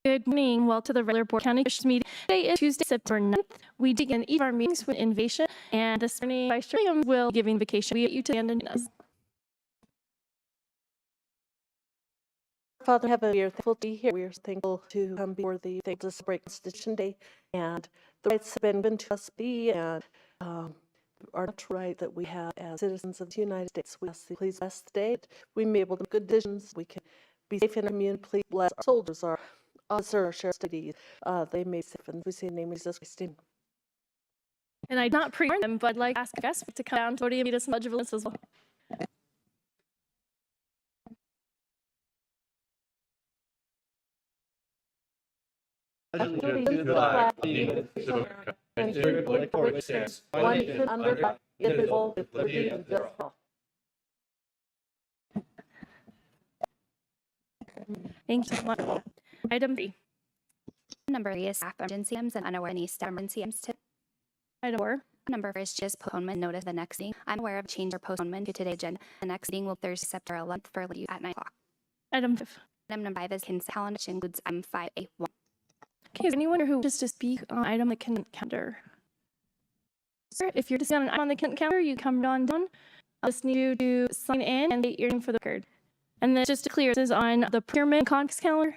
Good morning. Welcome to the regular Board County Commissioners meeting. Today is Tuesday, September 9th. We begin each of our meetings with innovation, and this morning, Vice Chair Williams will give invocation. We get you to stand and join us. Father in heaven, we are thankful to be here. We are thankful to come before thee, thankful to celebrate Constitution Day and the rights have been given to us be and our natural right that we have as citizens of the United States. We ask thee, please bless the day that we may be able to make good decisions. We can be safe in our community. Please bless our soldiers, our officers, our sheriff's deputies. They may be safe. And we say in the name of Jesus Christ. And I not pre-warn them, but I'd like to ask guests to come down to the podium and lead us in Pledge of Allegiance as well. To the flag of the United States of America and to the republic for which it stands, one nation under God, indivisible, with liberty and justice for all. Thank you so much. Item 3. Number 3 is staff emergency items and unaware of any staff emergency items. Item 4. Number 4 is just postponement notice of the next meeting. I'm aware of change or postponement to today's agenda. The next meeting will be Thursday, September 11th for review at 9 o'clock. Item 5. Item number 5 is consent calendar, which includes item 5A1. Okay, is there anyone who wishes to speak on item on the consent calendar? Sir, if you're just on an item on the consent calendar, you come on down. I'll just need you to sign in and state your name for the record. And then just to clear, this is on the procurement and contracts calendar.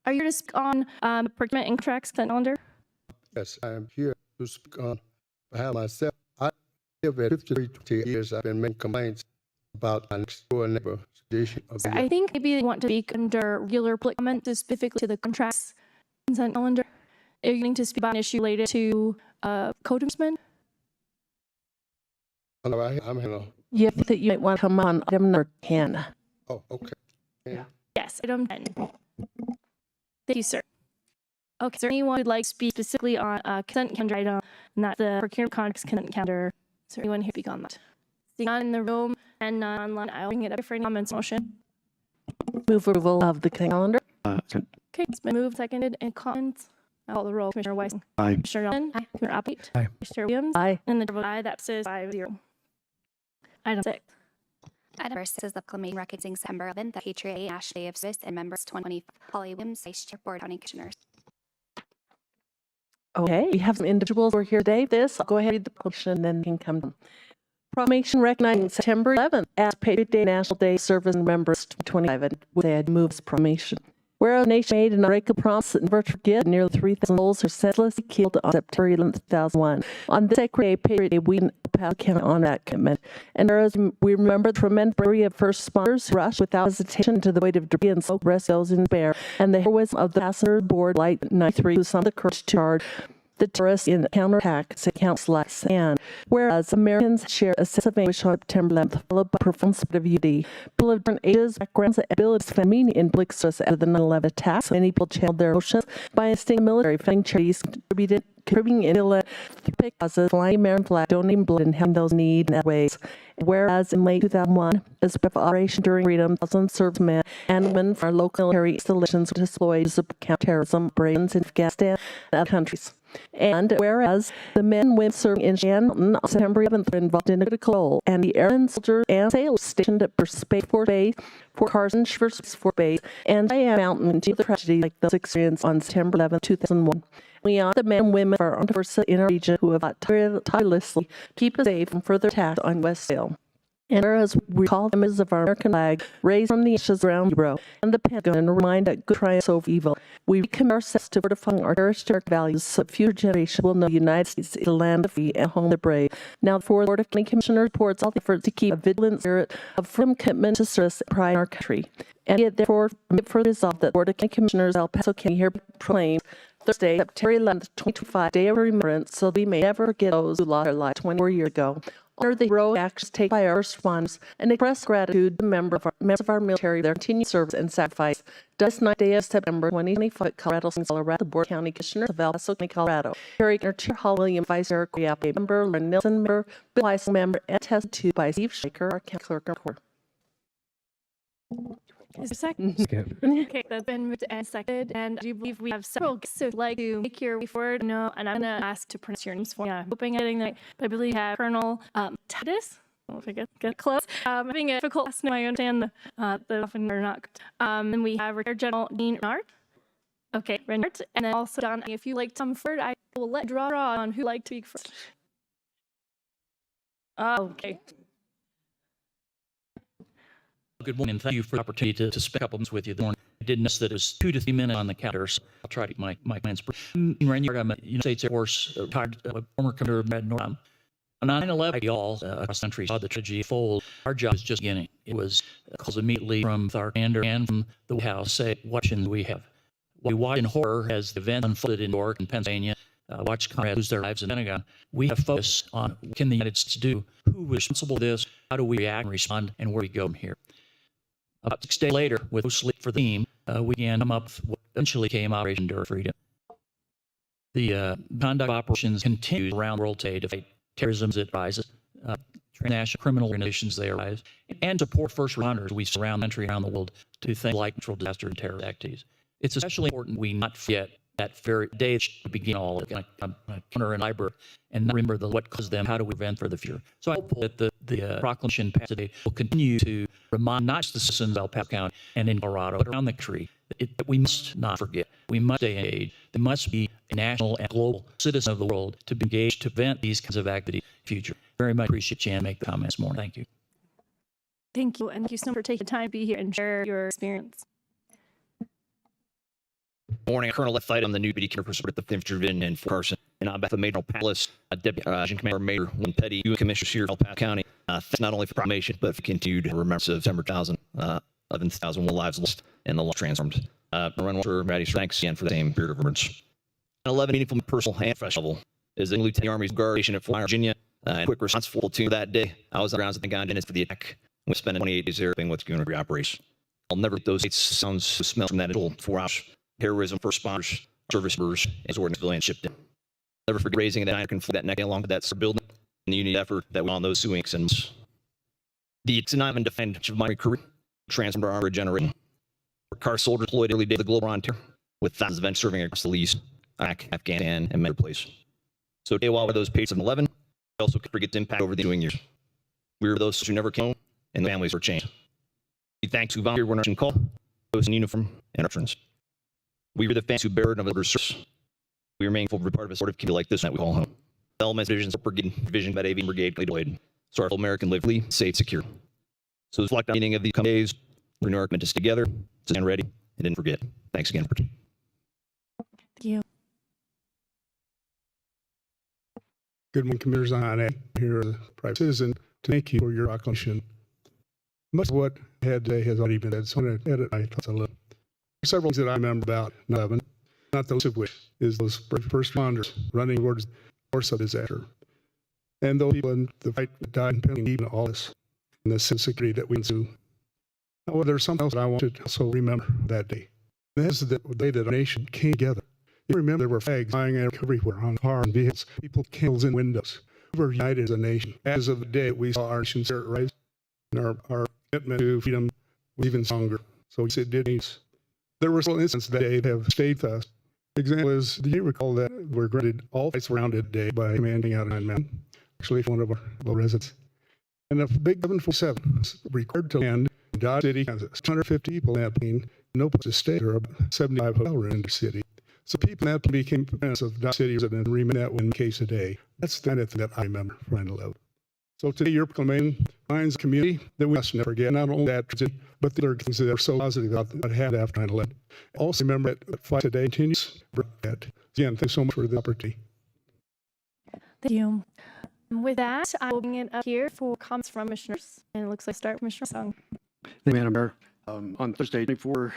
Are you to speak on procurement and contracts calendar? Yes, I am here to speak on behalf of myself. I live at 53 years. I've been making complaints about my next door neighbor. I think maybe they want to speak under regular public comment specifically to the contracts consent calendar. Are you going to speak about an issue related to code enforcement? Oh, I'm here. You think that you might want to come on item number 10. Oh, okay. Yeah. Yes, item 10. Thank you, sir. Okay, is there anyone who'd like to speak specifically on consent calendar item, not the procurement contracts consent calendar? Is there anyone who speak on that? Seeing none in the room and none online, I'll bring it up for any comments. Motion. Move approval of the calendar. Okay, it's been moved, seconded, and comments. I'll call the roll. Commissioner Weiss. Aye. Commissioner Nelson. Aye. Commissioner Applegate. Aye. Commissioner Williams. Aye. And the chair votes aye. That says 5-0. Item 6. Item number 6 is the proclamation recognizing September 11th, the Patriot Day, National Day of Service, and members 2020. Holly Williams, Vice Chair, Board of County Commissioners. Okay, we have some individuals who are here today. I'll go ahead and read the proclamation and then we can come down. Proclamation recognizing September 11th as Patriot Day, National Day of Service, and members 25. And with that, moves proclamation. Whereas the nation made an unbreakable promise that never forget nearly 3,000 souls were senselessly killed on September 11th, 2001. On this sacred day, Patriot Day, we in El Paso County honor that commitment. And whereas we remember the tremendous bravery of first responders who rushed without hesitation to the void of debris and smoke, rescue those in despair, and the heroism of the passenger aboard Flight 93 who summoned the courage to charge the terrorists in counterattack to countless. And whereas Americans share a sense of anguish on September 11th, followed by profound spirit of unity, people of different ages, backgrounds, and abilities found meaning in public service after the 9/11 attacks. Many people channeled their emotions by instilling military, funding charities, contributing in philanthropic causes, flying American flag, donating blood, and helping those in need in other ways. Whereas in late 2001, as part of Operation Enduring Freedom, thousands of servicemen and women from our local military installations were deployed to support counterterrorism operations in Afghanistan and other countries. And whereas the men and women serving in Shannon on September 11th were involved in a critical role, and the airmen, soldiers, and sailors stationed at Space Force Base, Fort Carson, Space Force Base, and Diane Mountain continue the tragedy like those experienced on September 11th, 2001. We honor the men and women of our armed forces in our region who have fought tirelessly to keep us safe from further attacks on West Hill. And as we recall the images of our American flag raised from the ashes around Ebro and the Pentagon and remind that good triumphs over evil, we recommit ourselves to fortifying our cherished values so that future generations will know the United States is a land of free and home of the brave. Now, the Board of County Commissioners reports all the efforts to keep a vigilant spirit of firm commitment to service and pride in our country. And yet, therefore, further resolved that the Board of County Commissioners El Paso County here proclaims Thursday, September 11th, 2025, Day of Remembrance, so we may never forget those who lost their lives 24 years ago. Honor the heroic actions taken by our responders and express gratitude to members of our military for their continued service and sacrifice. This 9th day of September 2025, Colorado Springs, Colorado, the Board of County Commissioners of El Paso County, Colorado. Carrie Chair Hall Williams, Vice Chair Corey Applegate, member, Lauren Nelson, member, Bill Weiss, member, and attested to by Steve Shaker, our county clerk and court. Is there a second? Okay, that's been moved and seconded, and I do believe we have several guests who would like to make your way forward. No, and I'm going to ask to pronounce your names for you. I'm hoping I'm getting that, but I believe we have Colonel Titus. Well, if I get close. Having a difficult last name, I understand the often or not. And we have Retired General Dean Renard. Okay, Renard, and then also Don, if you like to come forward, I will let draw on who like to speak first. Okay. Good morning, and thank you for the opportunity to spend a couple minutes with you this morning. I did notice that it was 2 to 3 minutes on the calendar, so I'll try to keep my plans brief. Rainier, I'm a United States Air Force retired former commander of Red North. On 9/11, we all across the country saw the tragedy fold. Our job is just beginning. It was calls immediately from our commander and from the White House say, what options we have. We watch in horror as the event unfolded in New York and Pennsylvania. Watch comrades lose their lives in the Pentagon. We have focus on what can the United States do? Who was responsible for this? How do we react and respond? And where we go from here? About 6 days later, with no sleep for the team, we began to come up with what eventually came Operation Enduring Freedom. The conduct of operations continues around the world today to fight terrorism as it rises, international criminal organizations they arise, and support first responders we surround the country around the world to things like natural disaster and terror activities. It's especially important we not forget that very day it should begin all of counter and cyber, and not remember what caused them, how do we prevent for the future. So I hope that the proclamation passed today will continue to remind not just the citizens of El Paso County and in Colorado, but around the country, that we must not forget. We must stay engaged. There must be a national and global citizen of the world to be engaged to prevent these kinds of activities in the future. Very much appreciate you to make the comments this morning. Thank you. Thank you, and thank you so much for taking the time to be here and share your experience. Morning, Colonel Left Fight. I'm the new deputy commander for the 5th Infantry Division in Fort Carson. And on behalf of Major Palace, Deputy Commander Major Wayne Petty, UN Commissioners here in El Paso County, thanks not only for proclamation, but for continued remembrance of September 11,001 lives lost and the lives transformed. Thanks again for the same spirit of remembrance. 11 meaningful, personal, and professional level is the Lieutenant Army's Guard station at Fort Myers, Virginia. And quick response platoon that day. I was on the grounds at the Pentagon for the attack. We spent 28 days there with community operations. I'll never let those sounds, smells from that initial 4 hours. Terrorism, first responders, service members, and ordinary civilians shipped in. Never forget raising that iron flag that neck along with that building and the unity effort that went on those swings and the not defined of my career transformed our armor generation. Our soldiers deployed early days of the global frontier with thousands of events serving across the East, Iraq, Afghanistan, and many other places. So today, while we're those patriots of 11, we also could forget the impact over the ensuing years. We were those who never came home, and the families were changed. We thank who volunteered when our call, those in uniform, and our friends. We were the fans who bared of other service. We remain full part of a sort of community like this that we call home. The elements divisions of brigade, division by Aviation Brigade deployed, so our American live free, safe, secure. So this reflect on the meaning of these coming days. We're New York meant us together, to stand ready, and didn't forget. Thanks again. Thank you. Good morning, Commanders. I'm here as a private citizen to thank you for your proclamation. Much of what I had today has already been said, so I'm going to edit my thoughts a little. Several things that I remember about 9/11, not the least of which is those first responders running towards the course of disaster. And those people in the fight that died and even all this, and the security that we went through. However, there's something else that I want to also remember that day. And that is the day that our nation came together. You remember there were flags flying everywhere on cars and vehicles, people candles in windows. We were united as a nation. As of the day we saw our nation's spirit rise, and our commitment to freedom was even stronger. So it did means. There were several instances that day that have stayed with us. The example is, do you recall that we're granted all flights around today by commanding out of 9 men? Actually, one of our residents. And the big 747 was required to land in Dodge City, Kansas. 250 people in that plane, no place to stay. There were 75 hotel rooms in the city. So people in that plane became parents of Dodge City residents and remain that one case a day. That's the kind of thing that I remember from 9/11. So today, your proclamation reminds the community that we must never forget not only that, but the other things that are so positive about what happened after 9/11. Also remember that the fight today continues. Again, thanks so much for the opportunity. Thank you. With that, I will bring it up here for comments from commissioners. And it looks like start Commissioner Sung. Thank you, Madam Mayor. On Thursday, 24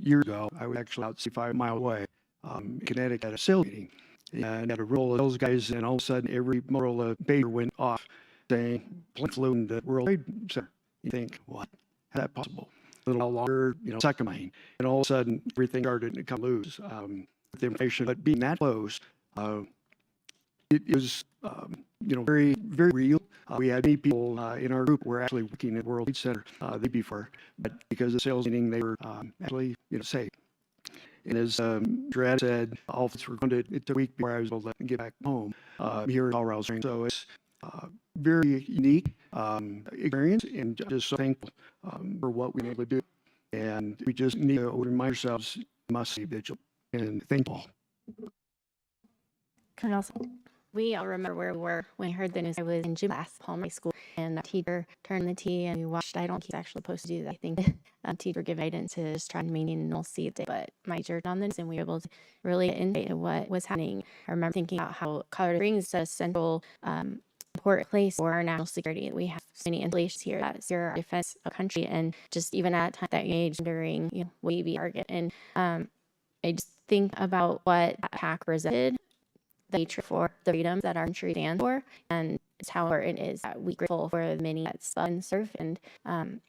years ago, I was actually out 65 miles away in Connecticut at a sales meeting. And had a roll of those guys, and all of a sudden, every Motorola pager went off saying, plane flew in the World Trade Center. You think, what? How's that possible? A little longer, second lane. And all of a sudden, everything started to come loose. The information, but being that close, it was, very, very real. We had many people in our group who were actually working at World Trade Center the day before, but because of the sales meeting, they were actually, safe. And as Brad said, all of us were grounded. It took a week before I was able to get back home here in Colorado Springs. So it's very unique experience, and just so thankful for what we were able to do. And we just need to remind ourselves, the must stay vigilant. And thank you all. Colonel Nelson. We all remember where we were when I heard the news. I was in gym class, Palmer High School, and a teacher turned the T and we watched. I don't think he's actually supposed to do that. I think a teacher gave guidance to just try and maintain normalcy, but my teacher turned on the news and we were able to really insight what was happening. I remember thinking about how Colorado Springs is a central important place for our national security. We have so many installations here that secure our defense of the country, and just even at time that age, wondering, will you be target? And I just think about what that attack represented, the nature for the freedoms that our country stands for, and it's how important it is that we grateful for the many that serve and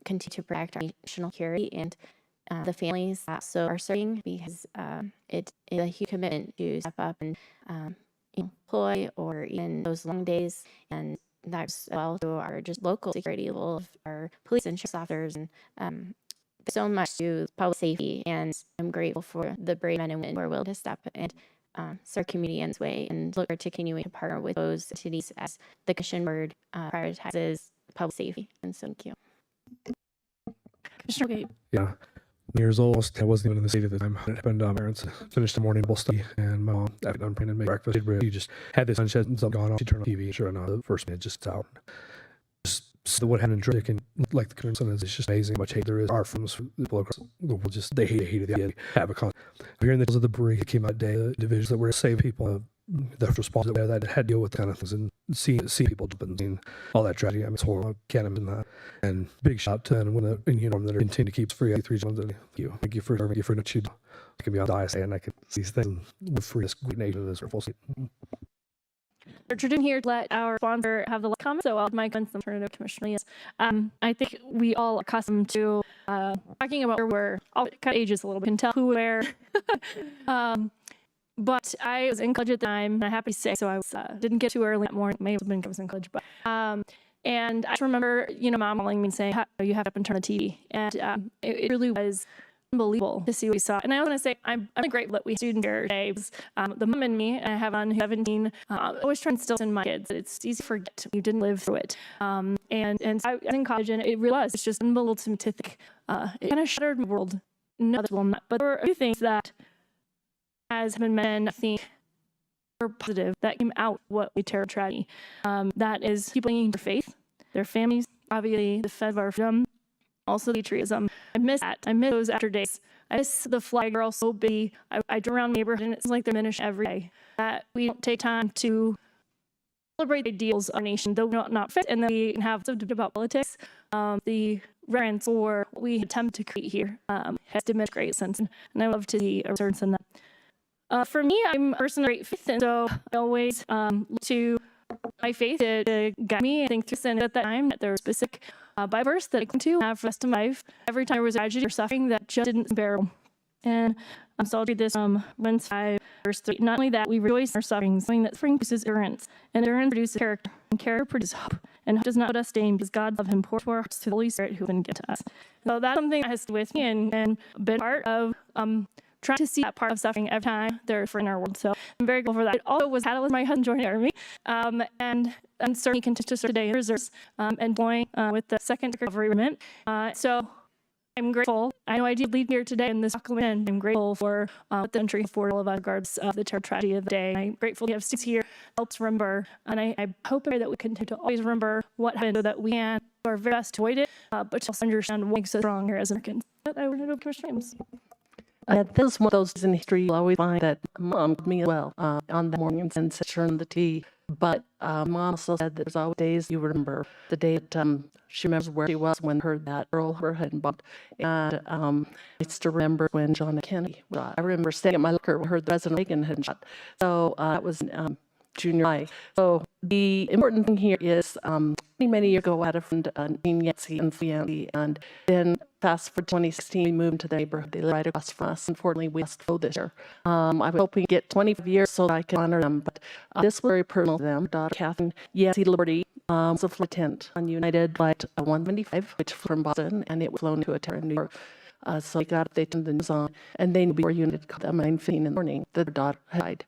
continue to protect our national security and the families that also are serving, because it is a huge commitment to step up and employ or even those long days, and that's well to our just local security level of our police and sheriff's officers, and so much to public safety. And I'm grateful for the brave men and women who are willing to step and serve community in this way, and look forward to continuing to partner with those entities as the Commission Board prioritizes public safety. And so thank you. Commissioner Gate. Yeah. Years old, I wasn't even in the city at the time. It happened. Parents finished the morning bowl study, and my mom, after done praying and made breakfast, she just had this sunset and something going on. She turned on TV, sure enough, the first minute just out. Just what happened in Drake, and like the concern is, it's just amazing how much hate there is. Our friends, people across the world, just they hated the idea to have a conflict. Hearing the tales of the break that came out today, the divisions that were to save people, the response there that had to deal with kind of things, and seeing people jump and seeing all that tragedy. I mean, it's horrible. I can't imagine that. And big shout out to anyone in uniform that are continue to keep us free. Thank you for serving. Thank you for what you do. I can be on the ISA and I can see these things with free this great nation is full state. We're trading here to let our sponsor have the last comment, so I'll my guns and turn it over to Commissioner Leas. I think we all are accustomed to talking about where we're all kind of ages a little bit, can tell who where. But I was in college at the time, and I'm happy to say, so I was, didn't get too early that morning. Maybe I was in college, but and I just remember, Mom calling me and saying, you have to up and turn the TV, and it really was unbelievable to see what we saw. And I want to say I'm grateful that we have students here today, because the mom and me, and I have on 17, always trying to instill in my kids that it's easy to forget you didn't live through it. And I was in college, and it really was. It's just unbelievable to me to think. It kind of shattered my world. No, that will not. But there were a few things that, as have been mentioned, I think are positive that came out what we terror tragedy. That is people clinging to their faith, their families, obviously the fed of our freedom, also patriotism. I miss that. I miss those after days. I miss the flag girl so big. I drive around the neighborhood and it's like they're diminished every day. That we don't take time to celebrate the ideals of our nation, though we're not fit, and then we can have some debate about politics. The reverence or what we attempt to create here has diminished great sense, and I love to see a resurgence in that. For me, I'm a person of great faith, and so I always look to my faith to guide me and think through this. And at that time, that there was a specific Bible verse that I clung to have for the rest of my life. Every time there was a tragedy or suffering that just didn't bear. And so I'll read this Romans 5, verse 3. Not only that, we rejoice in our sufferings, knowing that suffering produces endurance, and endurance produces character, and character produces hope. And hope does not put us to shame, because God's love Him poured to our hearts through the Holy Spirit who has been given to us. So that's something that has stayed with me and been part of trying to see that part of suffering every time there's in our world. So I'm very grateful for that. It also was catalyst my husband joining the Army, and certainly continues to serve today in reserves, and join with the 2nd Cavalry Regiment. So I'm grateful. I know I did lead here today in this document. I'm grateful for what the country for all of us regards of the terror tragedy of the day. I'm grateful to have students here helps remember, and I hope and pray that we continue to always remember what happened so that we can do our very best to avoid it, but to also understand what makes us strong here as Americans. But I would know Commissioner James. This is one of those days in history you'll always find that Mom told me as well on the morning and said, turn the tea. But Mom also said that there's always days you remember. The day that she remembers where she was when heard that Earl Hoover had bombed. And I still remember when John F. Kennedy was shot. I remember staying at my locker when I heard President Reagan had been shot. So that was junior high. So the important thing here is many years ago I had a friend, Nancy and Fiancy, and then fast forward 2016, we moved to the neighborhood. They live right across from us. Unfortunately, we lost go this year. I was hoping to get 25 years so that I can honor them, but this was very personal to them. Daughter Catherine Yancey Liberty was a flight attendant on United Flight 175, which flew from Boston, and it was flown to a terror in New York. So they turned the news on, and they knew before Unit called them 9:15 in the morning that their daughter had died.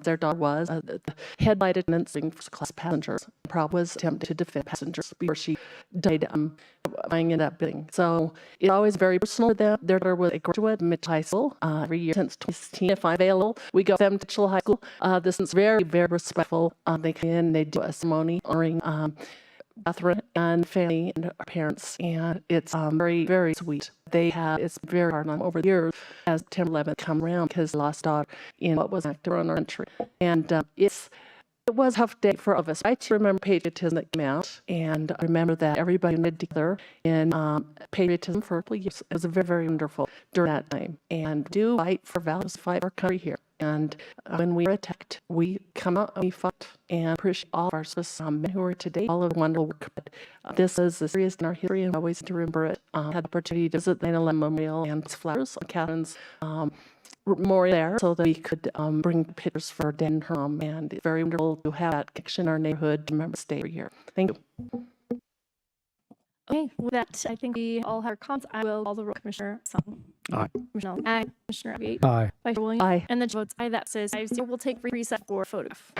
Their daughter was the head flight attendant serving first-class passengers. The problem was attempting to defend passengers before she died, flying in that building. So it's always very personal for them. Their daughter was a graduate of Mitchell High School. Every year since 2016, if I'm available, we go to them to Mitchell High School. This is very, very respectful. They come in, they do a ceremony honoring Catherine and family and her parents, and it's very, very sweet. It's very hard on them over the years as September 11th come around because they lost daughter in what was an actor on our country. And it was a tough day for all of us. I too remember patriotism that came out, and I remember that everybody united together in patriotism for a couple of years. It was very, very wonderful during that time. And do fight for values, fight for our country here. And when we were attacked, we come out and we fought and appreciate all of our service men who are today, all of the wonderful work. But this is the serious in our history, and I always to remember it. Had the opportunity to visit the 9/11 Memorial and flowers on Catherine's memorial there so that we could bring pictures for Dan and her mom. And it's very wonderful to have that connection in our neighborhood to remember to stay here. Thank you. Okay, with that, I think we all have our comments. I will call the roll. Commissioner Song. Aye. Commissioner Aye. Commissioner Abigail. Aye. Vice Chair Williams. Aye. And the votes aye. That says 5-0. We'll take recess for photograph.